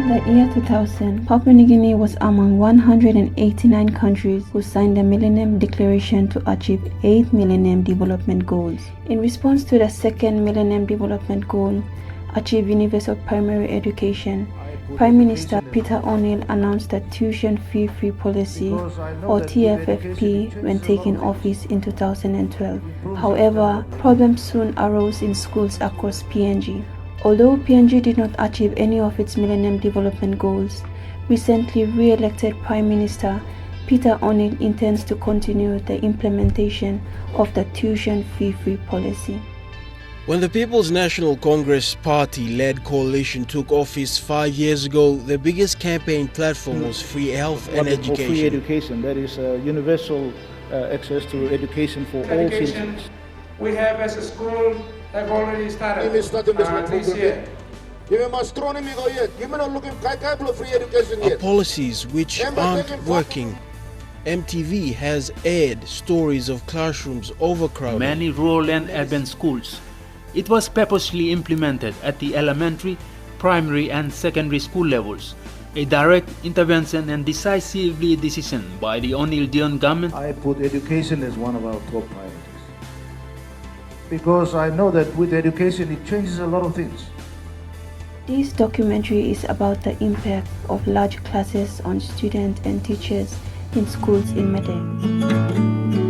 In the year 2000, Papua New Guinea was among 189 countries who signed the Millennium Declaration to achieve 8 Millennium Development Goals. In response to the second Millennium Development Goal, achieve universal primary education, Prime Minister Peter O'Neill announced the Tuition Fee Free Policy, or TFFP, when taking office in 2012. However, problems soon arose in schools across PNG. Although PNG did not achieve any of its Millennium Development Goals, recently re-elected Prime Minister Peter O'Neill intends to continue the implementation of the Tuition Fee Free Policy. When the People's National Congress Party-led coalition took office 5 years ago, the biggest campaign platform was free health and education. Free education, that is universal access to education for all citizens. We have as a school have already started this year. Are policies which aren't working. MTV has aired stories of classrooms overcrowded. Many rural and urban schools. It was purposely implemented at the elementary, primary and secondary school levels. A direct intervention and decisively decision by the O'Neill Dion government. I put education as one of our top priorities. Because I know that with education it changes a lot of things. This documentary is about the impact of large classes on students and teachers in schools in Medan.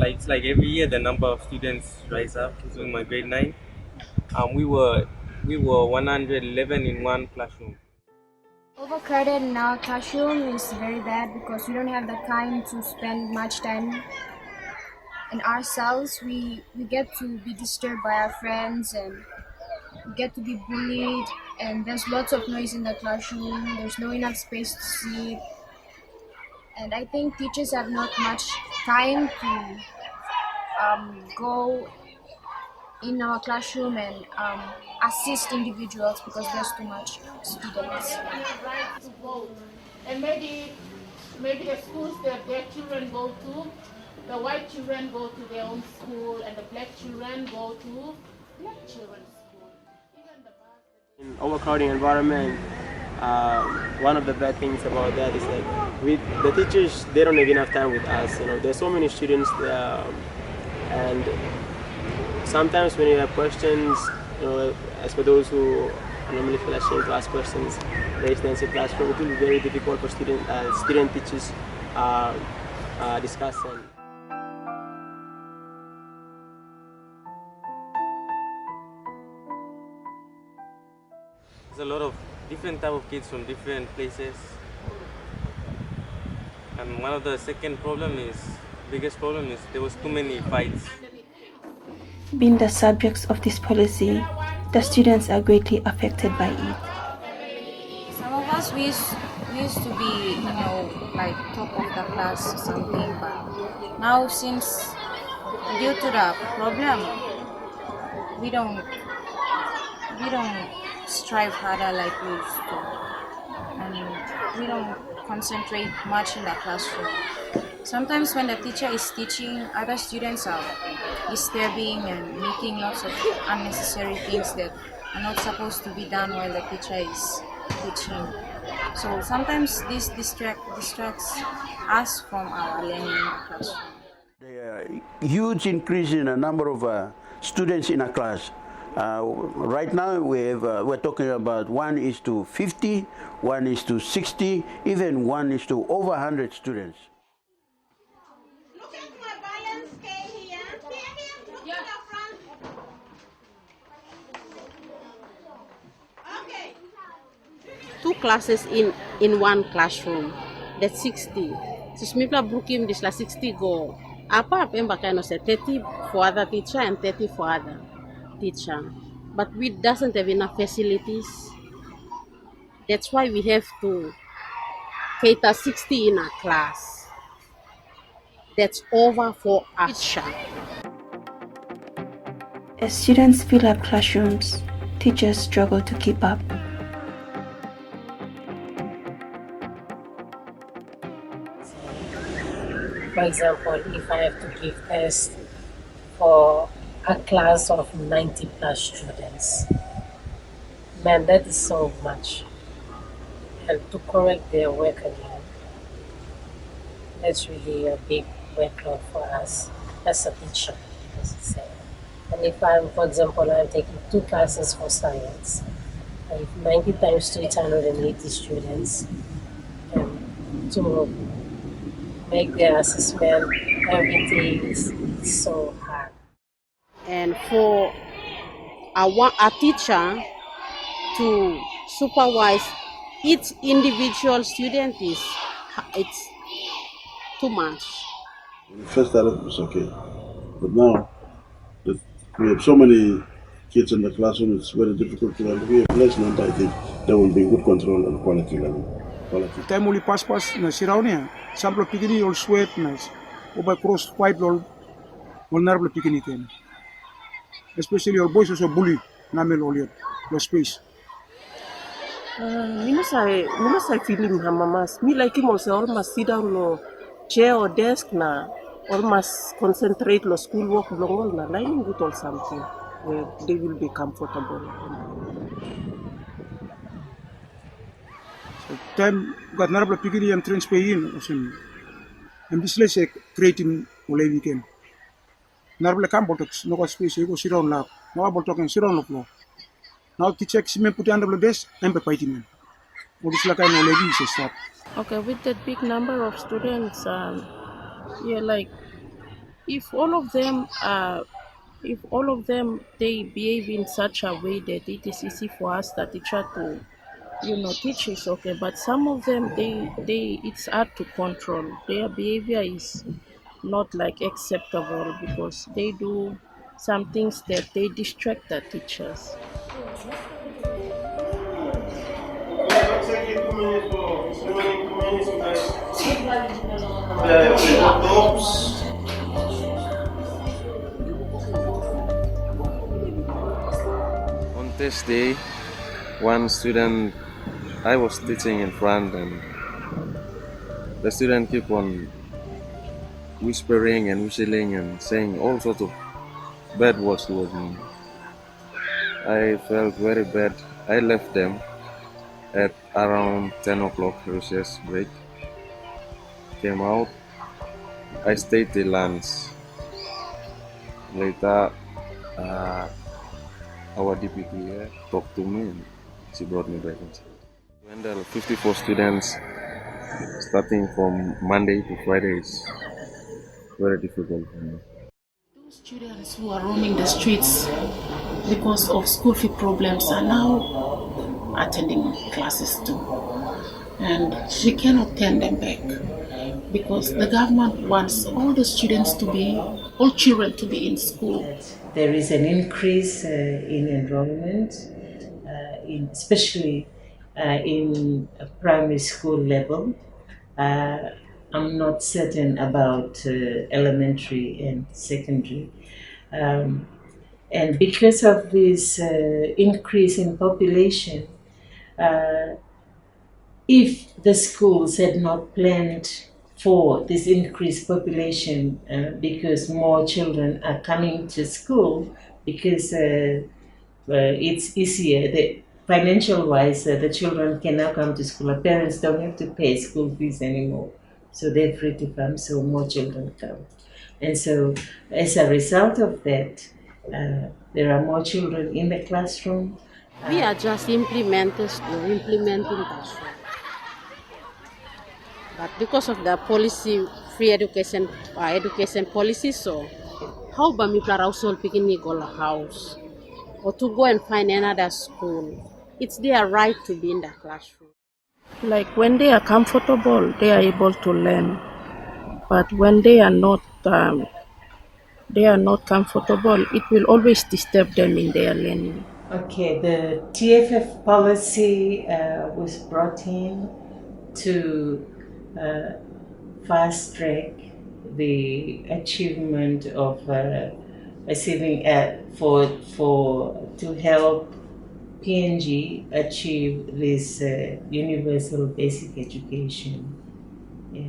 It's like every year the number of students rise up. So in my grade 9, we were 111 in one classroom. Overcrowded in our classroom is very bad because we don't have the time to spend much time in ourselves. We get to be disturbed by our friends and we get to be bullied, and there's lots of noise in the classroom. There's no enough space to sleep, and I think teachers have not much time to go in our classroom and assist individuals because there's too much students. To vote. And maybe the schools that their children go to, the white children go to their own school and the black children go to black children's school. In overcrowding environment, one of the bad things about that is that the teachers, they don't have enough time with us. There's so many students there, and sometimes when you have questions, as for those who are normally feel ashamed to ask questions, very extensive classroom, it will be very difficult for student teachers discuss. There's a lot of different type of kids from different places, and one of the biggest problem is there was too many fights. Being the subjects of this policy, the students are greatly affected by it. Some of us we used to be, like top of the class or something, but now since due to the problem, we don't strive harder like we used to, and don't concentrate much in the classroom. Sometimes when the teacher is teaching, other students are disturbing and making lots of unnecessary things that are not supposed to be done while the teacher is teaching. So sometimes this distracts us from our learning in the classroom. There are huge increase in the number of students in a class. Right now we're talking about 1:50, 1:60, even 1:to over 100 students. Look at my balance scale here. Here, look at the front. Okay. 2 classes in one classroom. That's 60. So Smipla Brukim this la 60 go. Apa pemba kind of say 30 for other teacher and 30 for other teacher. But we doesn't have enough facilities. That's why we have to cater 60 in a class. That's over for a teacher. As students fill up classrooms, teachers struggle to keep up. For example, if I have to give tests for a class of 90 plus students, man, that is so much. And to correct their work again, that's really a big workload for us as a teacher, as I say. And if I'm, for example, I'm taking 2 classes for science, if 90 times 2 is 180 students, and to make their assessment, everything is so hard. And for a teacher to supervise each individual student it's too much. When we first started, it was okay, but now that we have so many kids in the classroom, it's very difficult to have. We have less number. I think there will be good control on quality level. Time only pass na siraw niya. Sample pikini all sweat na. Over cross pipe all vulnerable pikini ken. Especially your boys also bully namel all your space. Mina sa feeling hamamas. Me like him also almost sit down no chair or desk na almost concentrate lo school work long na lining with or something where they will be comfortable. So time got narabla pikini am train spain osin. And this let's say creating ole weekend. Narabla kam botox no got space go sit down lab. No botox and sit down lo. Now teacher me put under the desk and be fighting. What is like I know lady is start. Okay, with that big number of students, yeah, like if all of them they behave in such a way that it is easy for us the teacher to teach is okay, but some of them they it's hard to control. Their behavior is not like acceptable because they do some things that they distract the teachers. On test day, one student, I was teaching in front and the student keep on whispering and whistling and saying all sorts of bad words towards me. I felt very bad. I left them at around 10 o'clock recess break. Came out. I stayed till lunch. Later, our DPT talked to me and she brought me back inside. We handled 54 students starting from Monday to Friday is very difficult for me. Those students who are roaming the streets because of school fee problems are now attending classes too. And she cannot turn them back because the government wants all children to be in school. There is an increase in enrollment, especially in primary school level. I'm not certain about elementary and secondary. And because of this increase in population, if the schools had not planned for this increased population, because more children are coming to school, because it's easier. Financial wise, the children can now come to school. The parents don't have to pay school fees anymore, so they're free to come. So more children come, and so as a result of that, there are more children in the classroom. We are just implementing that. But because of the policy, free education, education policy, so how about me also picking go house or to go and find another school? It's their right to be in the classroom. Like when they are comfortable, they are able to learn. But when they are not comfortable, it will always disturb them in their learning. Okay, the TFF policy was brought in to fast track the achievement of receiving to help PNG achieve this universal basic education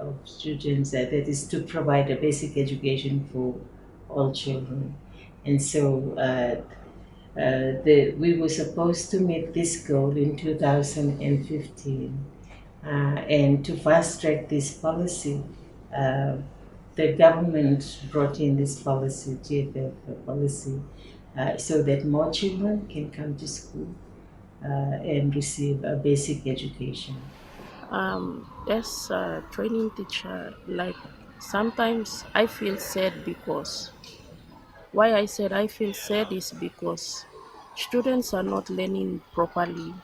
of students. That is to provide a basic education for all children, and so. We were supposed to meet this goal in 2015, and to fast track this policy, the government brought in this policy, GFF policy, so that more children can come to school and receive a basic education. As a training teacher, like sometimes I feel sad because why I said I feel sad is because students are not learning properly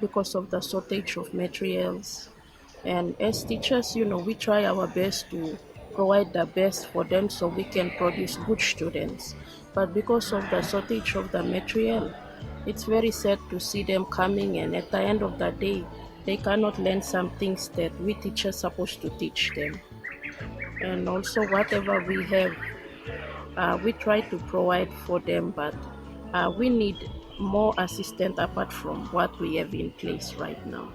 because of the shortage of materials. And as teachers, we try our best to provide the best for them so we can produce good students. But because of the shortage of the material, it's very sad to see them coming, and at the end of the day, they cannot learn some things that we teachers are supposed to teach them. And also whatever we have, we try to provide for them, but we need more assistance apart from what we have in place right now.